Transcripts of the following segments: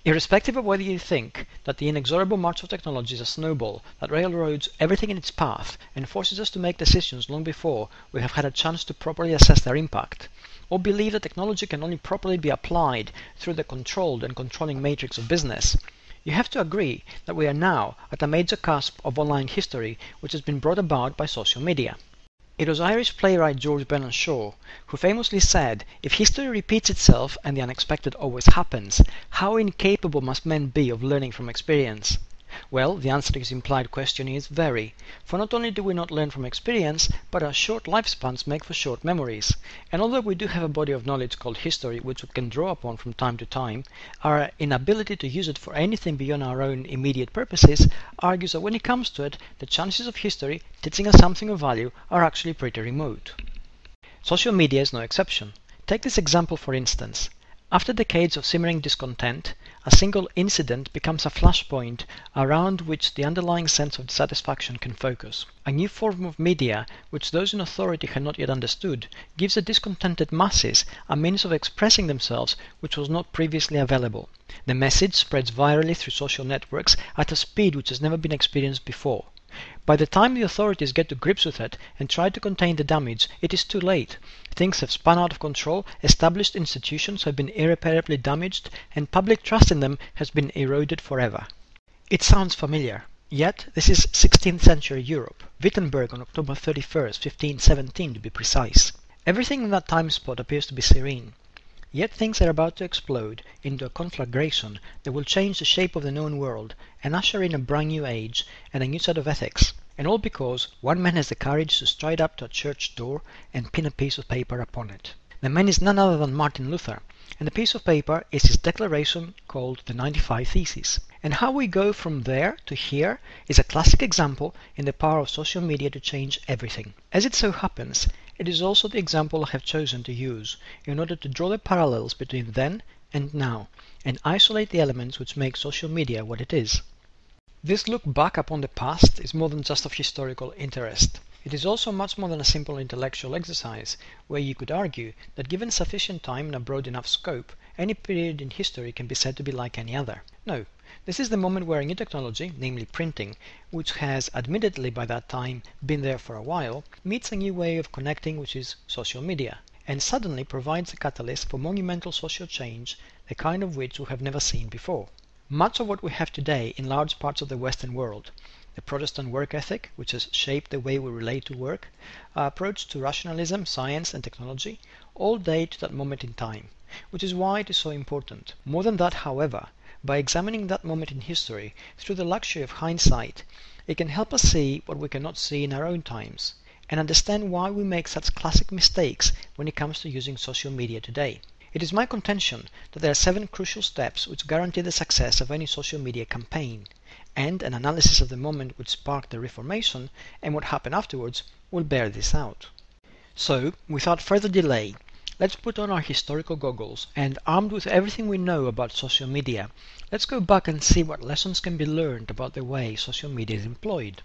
Irrespective of whether you think that the inexorable march of technology is a snowball that railroads everything in its path and forces us to make decisions long before we have had a chance to properly assess their impact, or believe that technology can only properly be applied through the controlled and controlling matrix of business, you have to agree that we are now at a major cusp of online history which has been brought about by social media. It was Irish playwright George Bernard Shaw who famously said, "If history repeats itself and the unexpected always happens, how incapable must men be of learning from experience?" Well, the answer to his implied question is very, for not only do we not learn from experience, but our short lifespans make for short memories. And although we do have a body of knowledge called history which we can draw upon from time to time, our inability to use it for anything beyond our own immediate purposes argues that when it comes to it, the chances of history teaching us something of value are actually pretty remote. Social media is no exception. Take this example for instance. After decades of simmering discontent, a single incident becomes a flashpoint around which the underlying sense of dissatisfaction can focus. A new form of media, which those in authority had not yet understood, gives the discontented masses a means of expressing themselves which was not previously available. The message spreads virally through social networks at a speed which has never been experienced before. By the time the authorities get to grips with it and try to contain the damage, it is too late. Things have spun out of control, established institutions have been irreparably damaged, and public trust in them has been eroded forever. It sounds familiar. Yet, this is 16th century Europe, Wittenberg on October 31st, 1517 to be precise. Everything in that time spot appears to be serene. Yet things are about to explode into a conflagration that will change the shape of the known world and usher in a brand new age and a new set of ethics. And all because one man has the courage to stride up to a church door and pin a piece of paper upon it. The man is none other than Martin Luther, and the piece of paper is his declaration called the 95 Theses. And how we go from there to here is a classic example in the power of social media to change everything. As it so happens, it is also the example I have chosen to use in order to draw the parallels between then and now, and isolate the elements which make social media what it is. This look back upon the past is more than just of historical interest. It is also much more than a simple intellectual exercise, where you could argue that given sufficient time and a broad enough scope, any period in history can be said to be like any other. No, this is the moment where a new technology, namely printing, which has admittedly by that time been there for a while, meets a new way of connecting which is social media, and suddenly provides a catalyst for monumental social change, the kind of which we have never seen before. Much of what we have today in large parts of the Western world, the Protestant work ethic, which has shaped the way we relate to work, our approach to rationalism, science and technology, all date to that moment in time, which is why it is so important. More than that, however, by examining that moment in history through the luxury of hindsight, it can help us see what we cannot see in our own times, and understand why we make such classic mistakes when it comes to using social media today. It is my contention that there are 7 crucial steps which guarantee the success of any social media campaign, and an analysis of the moment which sparked the Reformation and what happened afterwards will bear this out. So, without further delay, let's put on our historical goggles and, armed with everything we know about social media, let's go back and see what lessons can be learned about the way social media is employed.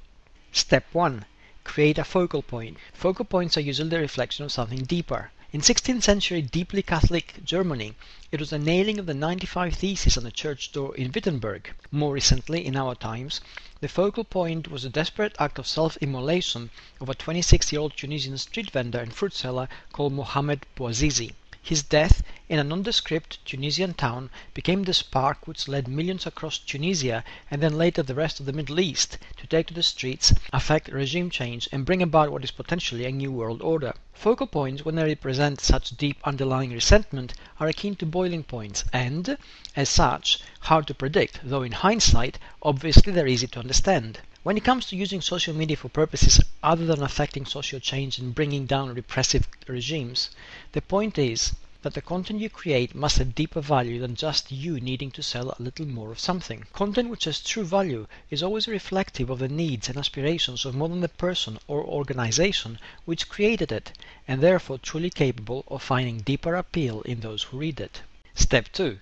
Step 1. Create a focal point. Focal points are usually the reflection of something deeper. In 16th century deeply Catholic Germany, it was the nailing of the 95 Theses on the church door in Wittenberg. More recently, in our times, the focal point was a desperate act of self-immolation of a 26-year-old Tunisian street vendor and fruit seller called Mohamed Bouazizi. His death in a nondescript Tunisian town became the spark which led millions across Tunisia and then later the rest of the Middle East to take to the streets, affect regime change and bring about what is potentially a new world order. Focal points, when they represent such deep underlying resentment, are akin to boiling points and, as such, hard to predict, though in hindsight, obviously they're easy to understand. When it comes to using social media for purposes other than affecting social change and bringing down repressive regimes, the point is that the content you create must have deeper value than just you needing to sell a little more of something. Content which has true value is always reflective of the needs and aspirations of more than the person or organization which created it, and therefore truly capable of finding deeper appeal in those who read it. Step 2.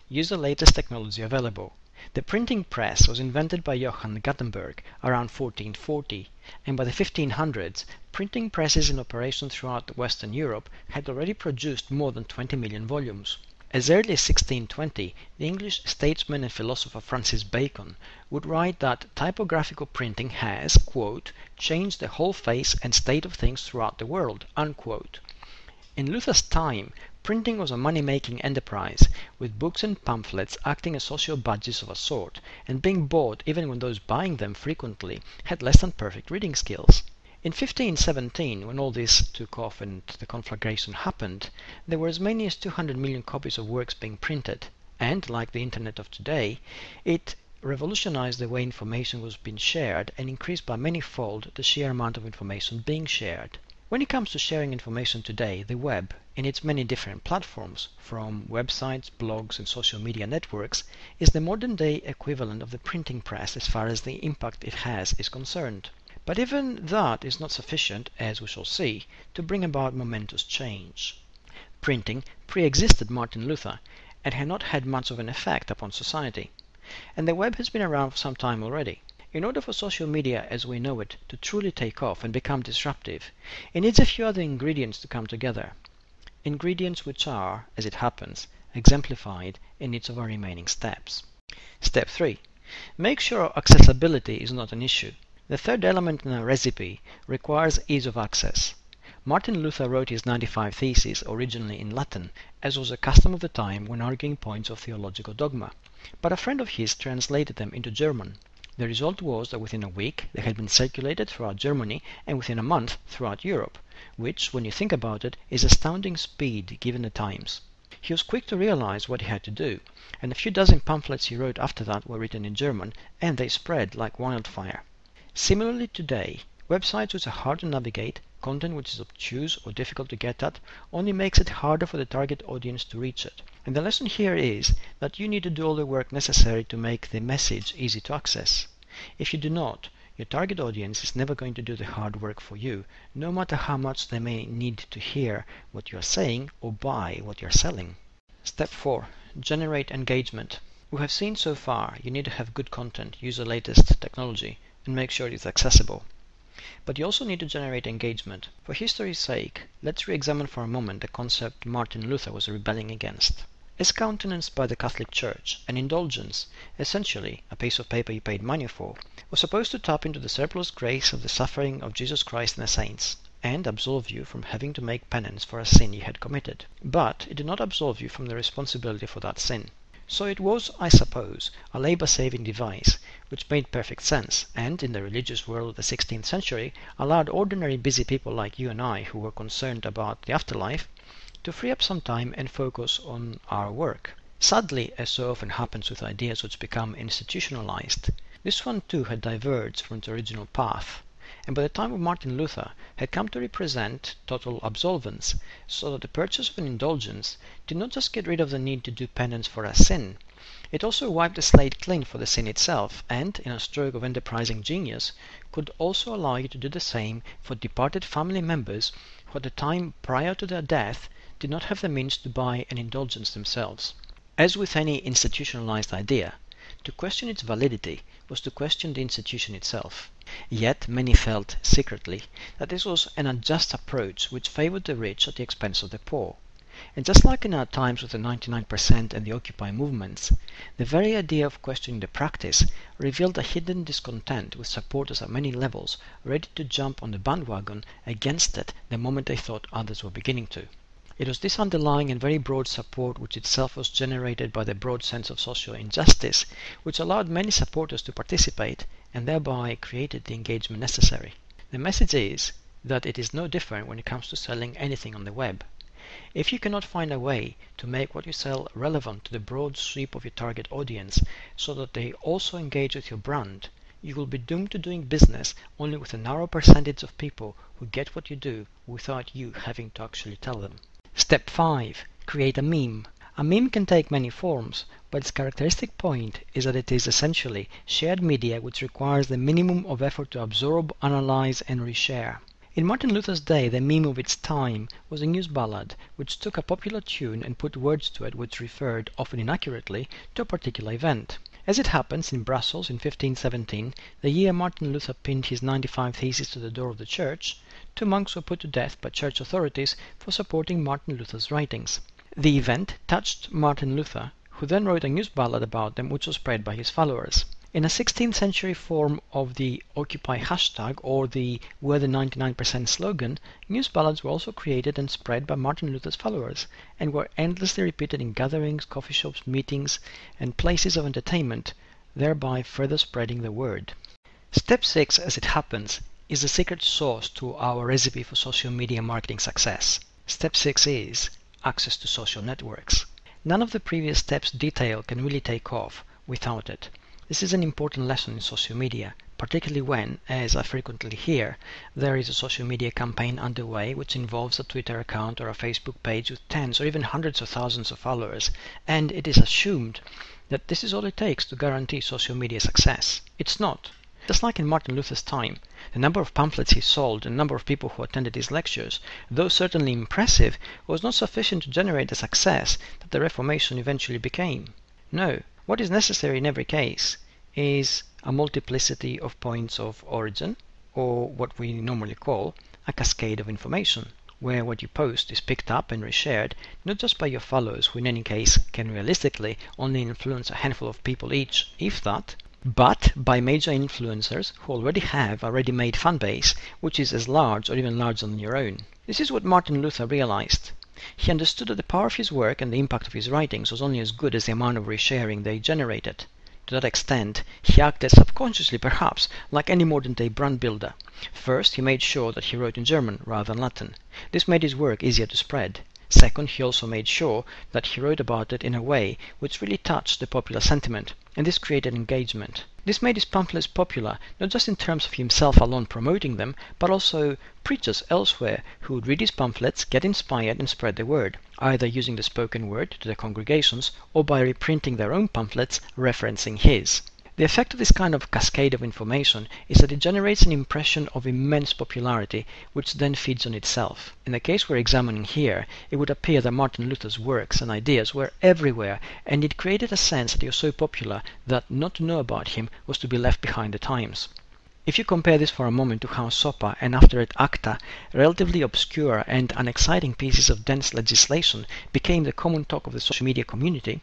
Use the latest technology available. The printing press was invented by Johann Gutenberg around 1440, and by the 1500s, printing presses in operation throughout Western Europe had already produced more than 20 million volumes. As early as 1620, the English statesman and philosopher Francis Bacon would write that typographical printing has, quote, changed the whole face and state of things throughout the world, unquote. In Luther's time, printing was a money-making enterprise, with books and pamphlets acting as social badges of a sort, and being bought even when those buying them frequently had less than perfect reading skills. In 1517, when all this took off and the conflagration happened, there were as many as 200 million copies of works being printed, and, like the internet of today, it revolutionized the way information was being shared and increased by many-fold the sheer amount of information being shared. When it comes to sharing information today, the web, in its many different platforms, from websites, blogs and social media networks, is the modern-day equivalent of the printing press as far as the impact it has is concerned. But even that is not sufficient, as we shall see, to bring about momentous change. Printing pre-existed Martin Luther and had not had much of an effect upon society. And the web has been around for some time already. In order for social media as we know it to truly take off and become disruptive, it needs a few other ingredients to come together. Ingredients which are, as it happens, exemplified in each of our remaining steps. Step 3. Make sure accessibility is not an issue. The third element in our recipe requires ease of access. Martin Luther wrote his 95 Theses originally in Latin, as was a custom of the time when arguing points of theological dogma, but a friend of his translated them into German. The result was that within a week they had been circulated throughout Germany and within a month throughout Europe, which, when you think about it, is astounding speed given the times. He was quick to realize what he had to do, and a few dozen pamphlets he wrote after that were written in German, and they spread like wildfire. Similarly today, websites which are hard to navigate, content which is obtuse or difficult to get at, only makes it harder for the target audience to reach it. And the lesson here is that you need to do all the work necessary to make the message easy to access. If you do not, your target audience is never going to do the hard work for you, no matter how much they may need to hear what you are saying or buy what you are selling. Step 4. Generate engagement. We have seen so far you need to have good content, use the latest technology, and make sure it is accessible. But you also need to generate engagement. For history's sake, let's re-examine for a moment the concept Martin Luther was rebelling against. As countenanced by the Catholic Church, an indulgence, essentially a piece of paper you paid money for, was supposed to tap into the surplus grace of the suffering of Jesus Christ and the saints, and absolve you from having to make penance for a sin you had committed. But it did not absolve you from the responsibility for that sin. So it was, I suppose, a labor-saving device, which made perfect sense, and, in the religious world of the 16th century, allowed ordinary busy people like you and I, who were concerned about the afterlife, to free up some time and focus on our work. Sadly, as so often happens with ideas which become institutionalized, this one too had diverged from its original path, and by the time of Martin Luther had come to represent total absolvence, so that the purchase of an indulgence did not just get rid of the need to do penance for a sin, it also wiped the slate clean for the sin itself, and, in a stroke of enterprising genius, could also allow you to do the same for departed family members who at the time prior to their death did not have the means to buy an indulgence themselves. As with any institutionalized idea, to question its validity was to question the institution itself. Yet many felt, secretly, that this was an unjust approach which favored the rich at the expense of the poor. And just like in our times with the 99% and the Occupy movements, the very idea of questioning the practice revealed a hidden discontent with supporters at many levels ready to jump on the bandwagon against it the moment they thought others were beginning to. It was this underlying and very broad support, which itself was generated by the broad sense of social injustice, which allowed many supporters to participate and thereby created the engagement necessary. The message is that it is no different when it comes to selling anything on the web. If you cannot find a way to make what you sell relevant to the broad sweep of your target audience so that they also engage with your brand, you will be doomed to doing business only with a narrow percentage of people who get what you do without you having to actually tell them. Step 5. Create a meme. A meme can take many forms, but its characteristic point is that it is essentially shared media which requires the minimum of effort to absorb, analyze, and reshare. In Martin Luther's day, the meme of its time was a news ballad which took a popular tune and put words to it which referred, often inaccurately, to a particular event. As it happens, in Brussels in 1517, the year Martin Luther pinned his 95 Theses to the door of the church, 2 monks were put to death by church authorities for supporting Martin Luther's writings. The event touched Martin Luther, who then wrote a news ballad about them which was spread by his followers. In a 16th century form of the Occupy hashtag or the We're the 99% slogan, news ballads were also created and spread by Martin Luther's followers and were endlessly repeated in gatherings, coffee shops, meetings, and places of entertainment, thereby further spreading the word. Step 6, as it happens, is the secret sauce to our recipe for social media marketing success. Step 6 is access to social networks. None of the previous steps detailed can really take off without it. This is an important lesson in social media, particularly when, as I frequently hear, there is a social media campaign underway which involves a Twitter account or a Facebook page with tens or even hundreds of thousands of followers, and it is assumed that this is all it takes to guarantee social media success. It's not. Just like in Martin Luther's time, the number of pamphlets he sold and the number of people who attended his lectures, though certainly impressive, was not sufficient to generate the success that the Reformation eventually became. No, what is necessary in every case is a multiplicity of points of origin, or what we normally call a cascade of information, where what you post is picked up and reshared not just by your followers, who in any case can realistically only influence a handful of people each, if that, but by major influencers who already have a ready-made fan base which is as large or even larger than your own. This is what Martin Luther realized. He understood that the power of his work and the impact of his writings was only as good as the amount of resharing they generated. To that extent, he acted subconsciously perhaps like any modern-day brand builder. First, he made sure that he wrote in German rather than Latin. This made his work easier to spread. Second, he also made sure that he wrote about it in a way which really touched the popular sentiment, and this created engagement. This made his pamphlets popular, not just in terms of himself alone promoting them, but also preachers elsewhere who would read his pamphlets, get inspired and spread the word, either using the spoken word to their congregations or by reprinting their own pamphlets referencing his. The effect of this kind of cascade of information is that it generates an impression of immense popularity, which then feeds on itself. In the case we're examining here, it would appear that Martin Luther's works and ideas were everywhere, and it created a sense that he was so popular that not to know about him was to be left behind the times. If you compare this for a moment to how SOPA and after it ACTA, relatively obscure and unexciting pieces of dense legislation, became the common talk of the social media community,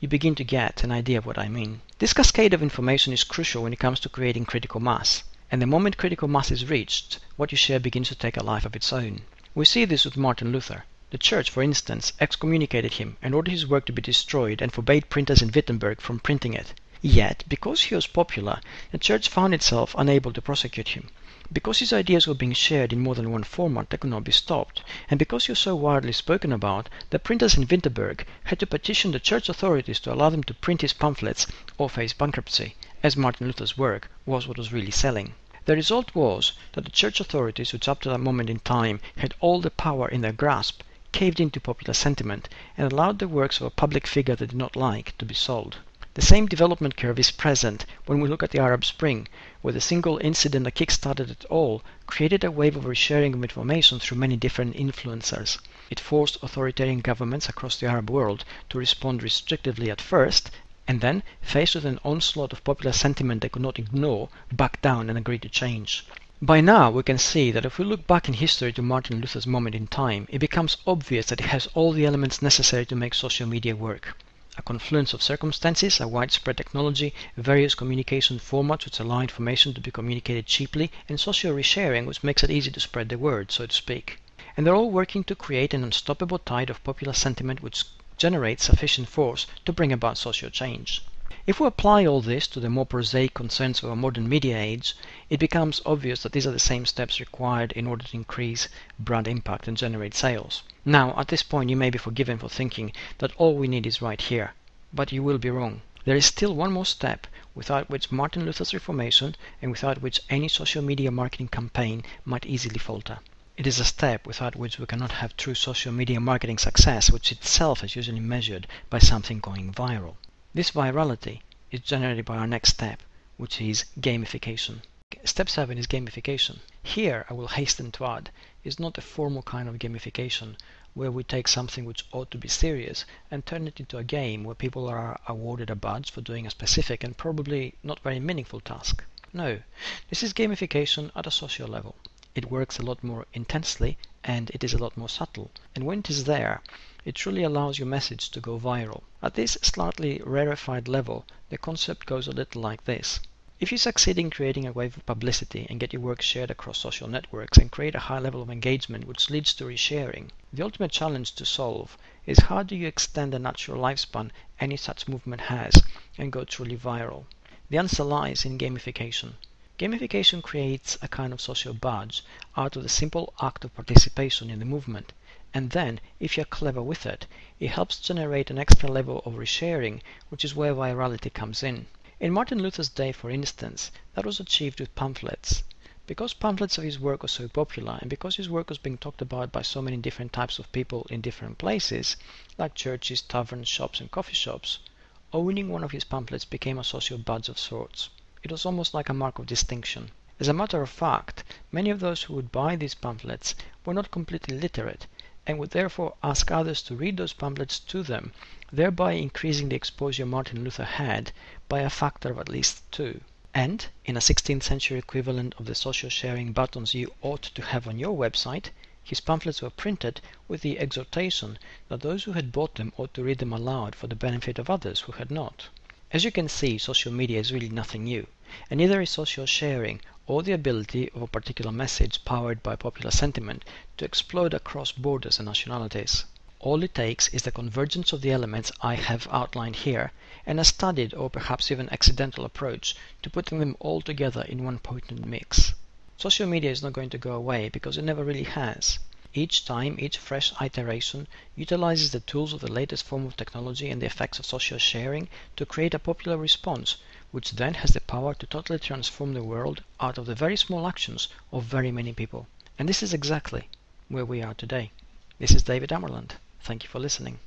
you begin to get an idea of what I mean. This cascade of information is crucial when it comes to creating critical mass, and the moment critical mass is reached, what you share begins to take a life of its own. We see this with Martin Luther. The church, for instance, excommunicated him and ordered his work to be destroyed and forbade printers in Wittenberg from printing it. Yet, because he was popular, the church found itself unable to prosecute him. Because his ideas were being shared in more than one format, they could not be stopped, and because he was so widely spoken about, the printers in Wittenberg had to petition the church authorities to allow them to print his pamphlets or face bankruptcy, as Martin Luther's work was what was really selling. The result was that the church authorities, which up to that moment in time had all the power in their grasp, caved into popular sentiment and allowed the works of a public figure they did not like to be sold. The same development curve is present when we look at the Arab Spring, where the single incident that kick-started it all created a wave of resharing of information through many different influencers. It forced authoritarian governments across the Arab world to respond restrictively at first, and then, faced with an onslaught of popular sentiment they could not ignore, back down and agree to change. By now we can see that if we look back in history to Martin Luther's moment in time, it becomes obvious that it has all the elements necessary to make social media work. A confluence of circumstances, a widespread technology, various communication formats which allow information to be communicated cheaply, and social resharing which makes it easy to spread the word, so to speak. And they're all working to create an unstoppable tide of popular sentiment which generates sufficient force to bring about social change. If we apply all this to the more prosaic concerns of our modern media age, it becomes obvious that these are the same steps required in order to increase brand impact and generate sales. Now, at this point you may be forgiven for thinking that all we need is right here, but you will be wrong. There is still one more step without which Martin Luther's Reformation and without which any social media marketing campaign might easily falter. It is a step without which we cannot have true social media marketing success, which itself is usually measured by something going viral. This virality is generated by our next step, which is gamification. Step 7 is gamification. Here, I will hasten to add, is not a formal kind of gamification where we take something which ought to be serious and turn it into a game where people are awarded a badge for doing a specific and probably not very meaningful task. No, this is gamification at a social level. it works a lot more intensely and it is a lot more subtle. And when it is there, it truly allows your message to go viral. At this slightly rarefied level, the concept goes a little like this. If you succeed in creating a wave of publicity and get your work shared across social networks and create a high level of engagement which leads to resharing, the ultimate challenge to solve is how do you extend the natural lifespan any such movement has and go truly viral. The answer lies in gamification. Gamification creates a kind of social badge out of the simple act of participation in the movement, and then, if you're clever with it, it helps generate an extra level of resharing, which is where virality comes in. In Martin Luther's day, for instance, that was achieved with pamphlets. Because pamphlets of his work were so popular, and because his work was being talked about by so many different types of people in different places, like churches, taverns, shops and coffee shops, owning one of his pamphlets became a social badge of sorts. It was almost like a mark of distinction. As a matter of fact, many of those who would buy these pamphlets were not completely literate, and would therefore ask others to read those pamphlets to them, thereby increasing the exposure Martin Luther had by a factor of at least 2. And, in a 16th century equivalent of the social sharing buttons you ought to have on your website, his pamphlets were printed with the exhortation that those who had bought them ought to read them aloud for the benefit of others who had not. As you can see, social media is really nothing new, and neither is social sharing or the ability of a particular message powered by popular sentiment to explode across borders and nationalities. All it takes is the convergence of the elements I have outlined here and a studied or perhaps even accidental approach to putting them all together in one potent mix. Social media is not going to go away because it never really has. Each time, each fresh iteration utilizes the tools of the latest form of technology and the effects of social sharing to create a popular response, which then has the power to totally transform the world out of the very small actions of very many people. And this is exactly where we are today. This is David Amerland. Thank you for listening.